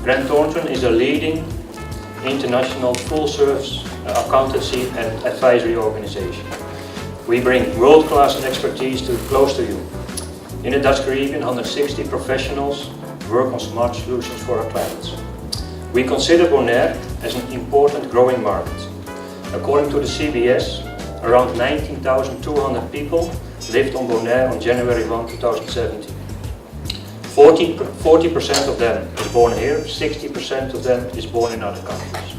Grant Thornton is a leading international full-service accountancy and advisory organization. We bring world-class expertise close to you. In the Dutch Caribbean, 160 professionals work on smart solutions for our clients. We consider Bonaire as an important growing market. According to the CBS, around 19,200 people lived on Bonaire on January 1, 2017. 40% of them is born here, 60% of them is born in other countries.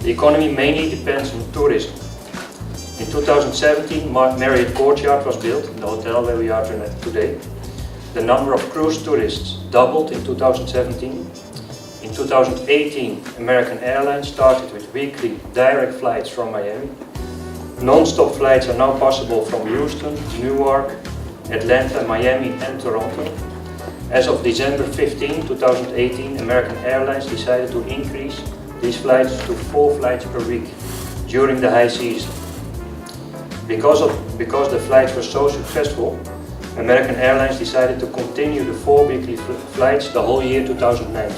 The economy mainly depends on tourism. In 2017, Marriott Courtyard was built, the hotel where we are today. The number of cruise tourists doubled in 2017. In 2018, American Airlines started with weekly direct flights from Miami. Non-stop flights are now possible from Houston, Newark, Atlanta, Miami and Toronto. As of December 15, 2018, American Airlines decided to increase these flights to 4 flights per week during the high season. Because the flights were so successful, American Airlines decided to continue the 4 weekly flights the whole year 2019.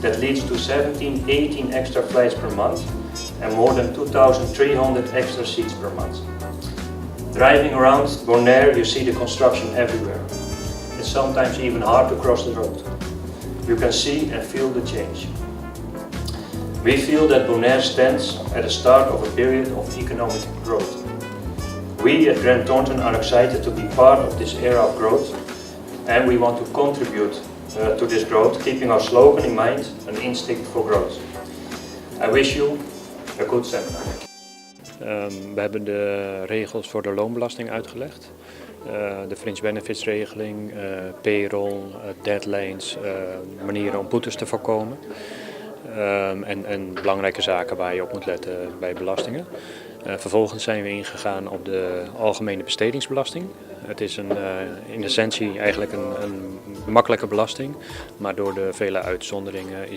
That leads to 18 extra flights per month and more than 2,300 extra seats per month. Driving around Bonaire, you see the construction everywhere. It's sometimes even hard to cross the road. You can see and feel the change. We feel that Bonaire stands at the start of a period of economic growth. We at Grant Thornton are excited to be part of this era of growth, and we want to contribute to this growth, keeping our slogan in mind, an instinct for growth. I wish you a good seminar. We hebben de regels voor de loonbelasting uitgelegd. De fringe benefits regeling, payroll, deadlines, manieren om boetes te voorkomen. En belangrijke zaken waar je op moet letten bij belastingen. Vervolgens zijn we ingegaan op de algemene bestedingsbelasting. Het is in essentie eigenlijk een makkelijke belasting, maar door de vele uitzonderingen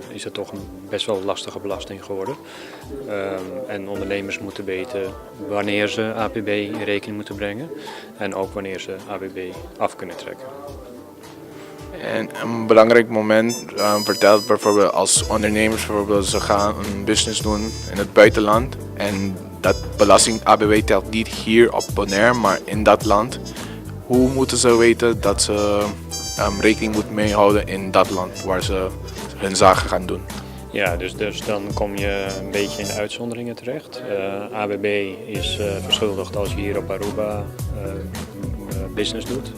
is het toch een best wel lastige belasting geworden. En ondernemers moeten weten wanneer ze APB in rekening moeten brengen en ook wanneer ze APB af kunnen trekken. En een belangrijk moment vertelt bijvoorbeeld als ondernemers bijvoorbeeld ze gaan een business doen in het buitenland en dat belasting ABW telt niet hier op Bonaire, maar in dat land. Hoe moeten ze weten dat ze rekening moeten meehouden in dat land waar ze hun zaken gaan doen? Ja, dus dan kom je een beetje in de uitzonderingen terecht. ABB is verschuldigd als je hier op Aruba business doet.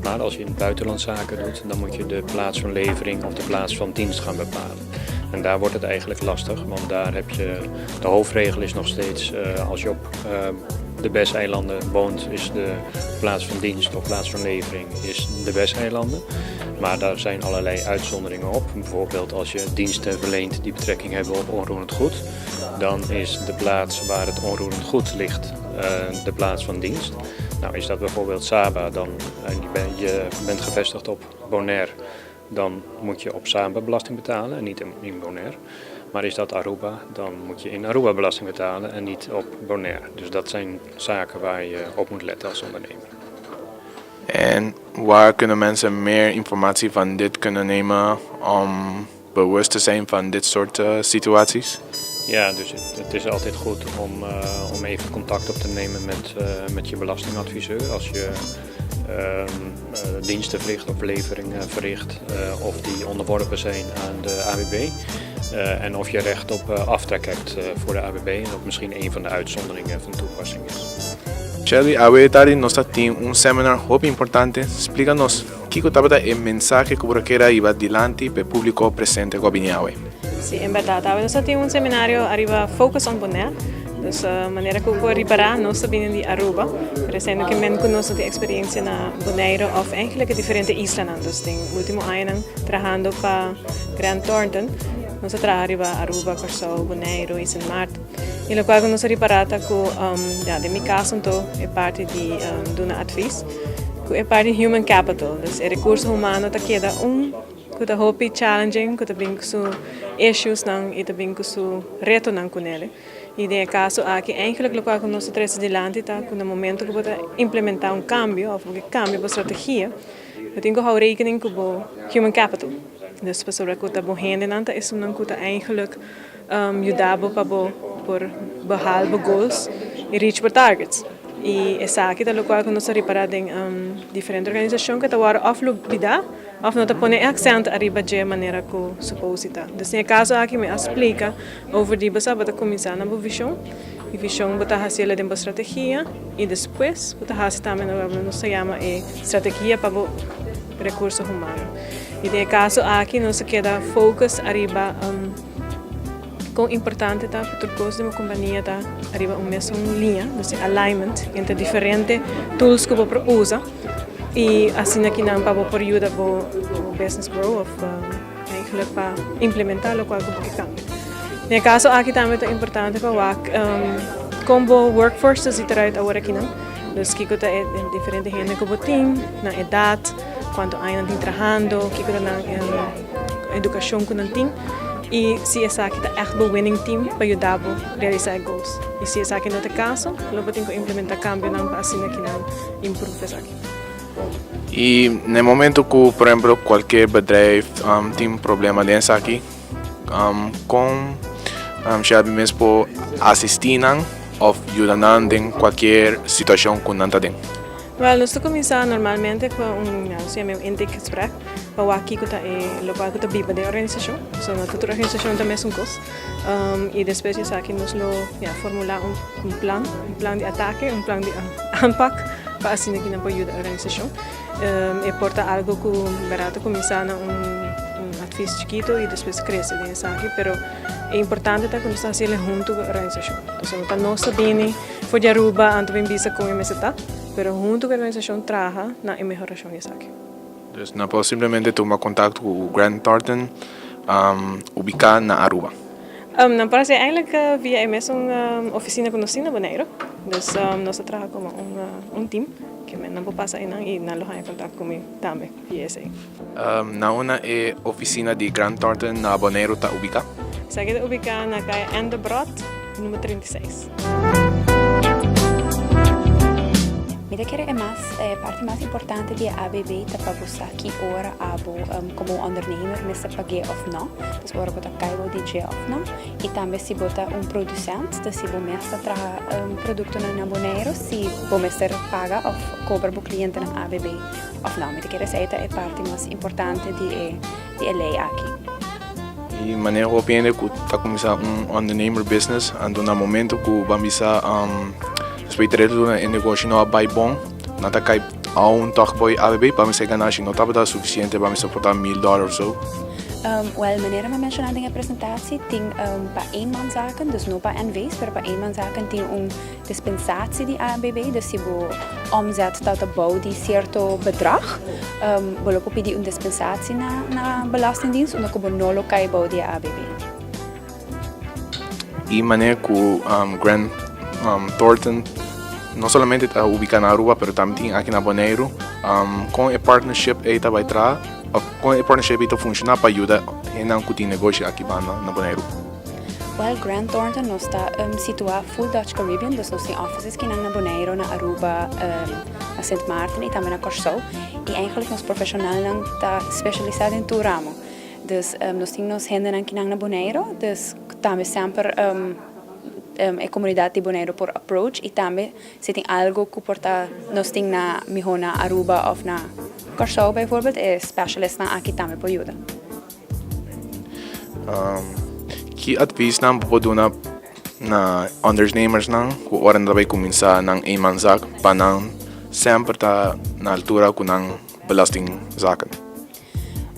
Maar als je in het buitenland zaken doet, dan moet je de plaats van levering of de plaats van dienst gaan bepalen. En daar wordt het eigenlijk lastig, want daar heb je, de hoofdregel is nog steeds, als je op de BES-eilanden woont, is de plaats van dienst of plaats van levering is de BES-eilanden. Maar daar zijn allerlei uitzonderingen op. Bijvoorbeeld als je diensten verleent die betrekking hebben op onroerend goed, dan is de plaats waar het onroerend goed ligt de plaats van dienst. Nou, is dat bijvoorbeeld Saba, je bent gevestigd op Bonaire, dan moet je op Saba belasting betalen en niet in Bonaire. Maar is dat Aruba, dan moet je in Aruba belasting betalen en niet op Bonaire. Dus dat zijn zaken waar je op moet letten als ondernemer. En waar kunnen mensen meer informatie van dit kunnen nemen om bewust te zijn van dit soort situaties? Ja, dus het is altijd goed om even contact op te nemen met je belastingadviseur als je diensten verricht of leveringen verricht of die onderworpen zijn aan de ABB. En of je recht op aftrek hebt voor de ABB en dat misschien een van de uitzonderingen van toepassing is. Shelly, hoy tarde nos tem seminar muito importante. Explica-nos que tabata el mensaje que por queira iba adiante para o público presente com Biniawe. Sí, en verdad. Nós temos seminário arriba focus on Bonaire. Dus maneira que eu reparar, nós binnen die Aruba. Presente que men conosco de experiência na Bonaire of eigenlijk diferente islas. Dus tem último ano trabajando para Grant Thornton. Nós trabalhamos Aruba, Curaçao, Bonaire e Sint Maarten. E lo qual nós reparata que de meu caso então é parte de do advies. Que é parte de human capital. Dus é recurso humano tá queda que tá hopi challenging, que tá bem com issues nang e tá bem com reto nang com ele. E de caso aqui eigenlijk lo qual nós traz adiante tá que no momento que vou implementar cambio of cambio de estratégia. tengo hou rekening met human capital. Dus pas op dat we heen en is om dan eigenlijk judabo por behaalde goals en reach por targets. E essa aqui da local que nós reparar em diferentes organizações que estão aflubida, of não põe accent arriba de maneira que suposita. Dus no caso aqui me explica over die basa bata começar na visão, e visão bata hacer de estratégia e depois bata hacer também no se chama estratégia para o recurso humano. E no caso aqui nós queda focus arriba quão importante tá para todos de uma companhia tá arriba mesma linha, dus alignment entre diferentes tools que você usa e assim aqui não para por ajuda o business grow of eigenlijk para implementar o qual que cambia. No caso aqui também é importante para como workforce se trata agora aqui não, dus que tá diferente gente que você tem na idade, quanto ainda tem trabalhando, que tá na educação que não tem. E se essa aqui está echt een winning team para ajudar a realizar goals. E se essa aqui não é caso, logo tem que implementar cambio para assim aqui não improve essa aqui. E no momento que, por exemplo, qualquer bedrijf tem problema dessa aqui, com sabe mesmo assistir ou ajudar em qualquer situação que não está dentro. Well, nós começamos normalmente com intake gesprek, para aqui que está local que está viva da organização, so na toda organização também é coisa, e depois aqui nós formular plan de ataque, plan de aanpak, para assim aqui na ajuda a organização, e porta algo que barato começar na advies chiquito e depois cresce nessa aqui, pero é importante que nós fazemos junto com a organização, então para nós sabemos foi de Aruba antes de vir com a meseta. Pero junto com a organização trabalha na melhoração dessa aqui. Dus não pode simplesmente tomar contato com o Grant Thornton, ubicado na Aruba. Não parece eigenlijk via uma oficina que nós temos na Bonaire. Dus nós trabalhamos como team que não pode passar e não loja em contato comigo também via essa. Na una oficina de Grant Thornton na Bonaire está ubicada? Essa aqui está ubicada na calle Endebrot, número 36. Mira que é a parte mais importante de ABB para você aqui ora como ondernemer nessa pague of não, dus ora bota caibo DJ of não, e também se bota producente, dus se bom mestre tra produto na Bonaire, se bom mestre paga of cobra o cliente na ABB of não. Mira que essa é a parte mais importante de LA aqui. E maneira opende que está começando ondernemer business, ando no momento que vamos respeitare in negócio não vai bom, não tá cai a dag boy ABB para me se ganhar se não tá para suficiente para me suportar $1,000 ou so. Well, meneer me mencionado em apresentatie tem para eenmanszaken, dus não para NV's, maar para eenmanszaken tem dispensatie die ABB, dus se bo omzet tot de bouw die certo bedrag, bolo kopi die dispensatie na belastingdienst, omdat ko nolo kai bouw die ABB. E maneira que Grant Thornton não somente está ubicado na Aruba, mas também aqui na Bonaire, com a partnership está vai trás, com a partnership está funcionando para ajudar em que tem negócio aqui na Bonaire. Well, Grant Thornton nós está situado full Dutch Caribbean, dus nós temos offices aqui na Bonaire, na Aruba, na Sint Maarten e também na Curaçao. E eigenlijk nós profissional está especializado em todo ramo. Dus nós temos gente aqui na Bonaire, dus também sempre a comunidade de Bonaire por approach e também se tem algo que porta nós tem na Mihona, Aruba ou na Curaçao bijvoorbeeld, é specialist na aqui também por ajuda. Que advies não pode dar na ondernemers não, que hora não vai começar na eenmanszaak, para não sempre estar na altura com na belastingzaken.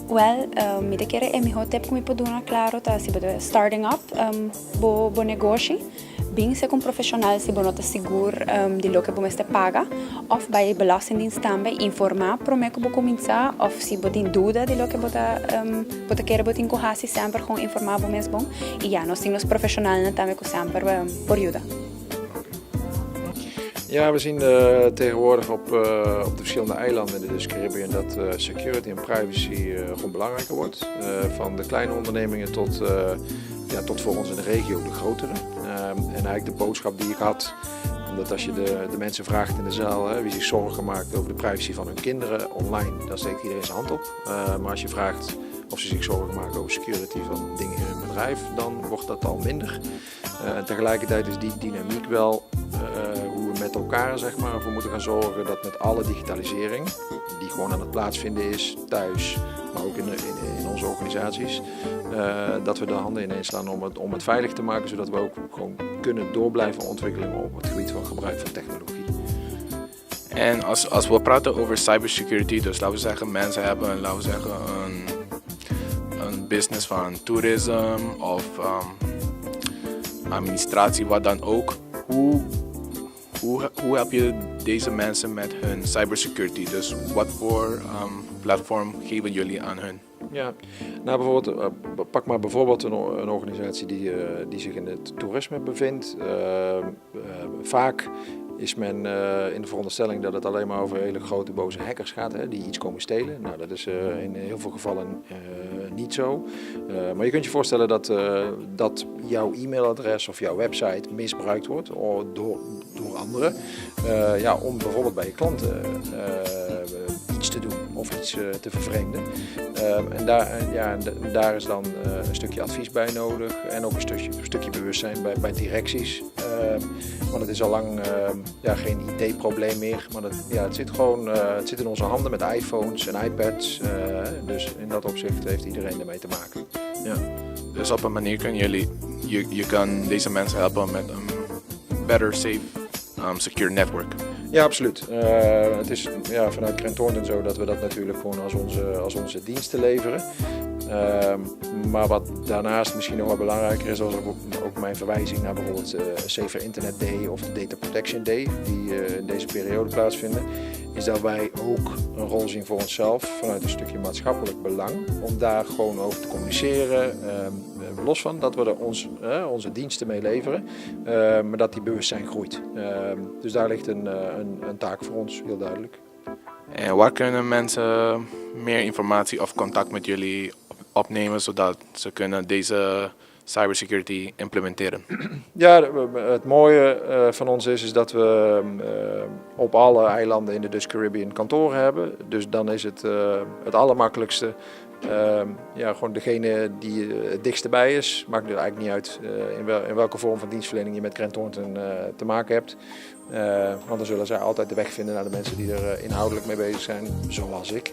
Well, midde keren en mijn tip kom je doen claro dat se bude starting up bo negócio bem se com profissional se bonota seguro de lo que você paga of bij belastingdienst também informar para me que vou começar of se botin dúvida de lo que bota querer botin corrasi sempre com informar bom mesmo e ja nós temos profissional também com sempre por ajuda. Ja, we zien tegenwoordig op de verschillende eilanden in de Caribbean dat security en privacy gewoon belangrijker wordt. Van de kleine ondernemingen tot voor ons in de regio de grotere. En eigenlijk de boodschap die ik had Omdat als je de mensen vraagt in de zaal wie zich zorgen maakt over de privacy van hun kinderen online, dan steekt iedereen zijn hand op. Maar als je vraagt of ze zich zorgen maken over security van dingen in hun bedrijf, dan wordt dat al minder. En tegelijkertijd is die dynamiek wel hoe we met elkaar zeg maar, ervoor moeten gaan zorgen dat met alle digitalisering, die gewoon aan het plaatsvinden is, thuis, maar ook in onze organisaties, dat we de handen ineens slaan om het veilig te maken, zodat we ook gewoon kunnen door blijven ontwikkelen op het gebied van gebruik van technologie. En als we praten over cybersecurity, dus laten we zeggen mensen hebben een business van toerisme of administratie, wat dan ook. Hoe help je deze mensen met hun cybersecurity? Dus wat voor platform geven jullie aan hun? Ja, nou bijvoorbeeld, pak maar bijvoorbeeld een organisatie die zich in het toerisme bevindt. Vaak is men in de veronderstelling dat het alleen maar over hele grote boze hackers gaat, die iets komen stelen. Nou, dat is in heel veel gevallen niet zo. Maar je kunt je voorstellen dat jouw e-mailadres of jouw website misbruikt wordt door anderen. Om bijvoorbeeld bij je klanten iets te doen of iets te vervreemden. Daar is dan een stukje advies bij nodig en ook een stukje bewustzijn bij directies. Want het is al lang geen IT-probleem meer, maar het zit in onze handen met iPhones en iPads. Dus in dat opzicht heeft iedereen ermee te maken. Ja. Dus op een manier kan je kan deze mensen helpen met een better, safe, secure network. Ja, absoluut. Het is vanuit Grant Thornton zo dat we dat natuurlijk gewoon als onze diensten leveren. Maar wat daarnaast misschien nog wel belangrijker is, als ook mijn verwijzing naar bijvoorbeeld Safer Internet Day of de Data Protection Day, die in deze periode plaatsvinden, is dat wij ook een rol zien voor onszelf vanuit een stukje maatschappelijk belang, om daar gewoon over te communiceren. Los van dat we onze diensten mee leveren, maar dat die bewustzijn groeit. Dus daar ligt een taak voor ons, heel duidelijk. En waar kunnen mensen meer informatie of contact met jullie opnemen, zodat ze kunnen deze cybersecurity implementeren? Ja, het mooie van ons is dat we op alle eilanden in de Dutch Caribbean kantoren hebben. Dus dan is het allermakkelijkste. Gewoon degene die het dichtst bij is. Maakt er eigenlijk niet uit in welke vorm van dienstverlening je met Grant Thornton te maken hebt. Want dan zullen zij altijd de weg vinden naar de mensen die er inhoudelijk mee bezig zijn, zoals ik.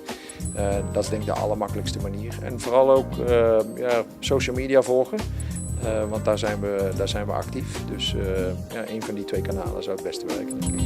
Dat is denk ik de allermakkelijkste manier. En vooral ook social media volgen. Want daar zijn we actief. Dus een van die twee kanalen zou het beste werken, denk ik.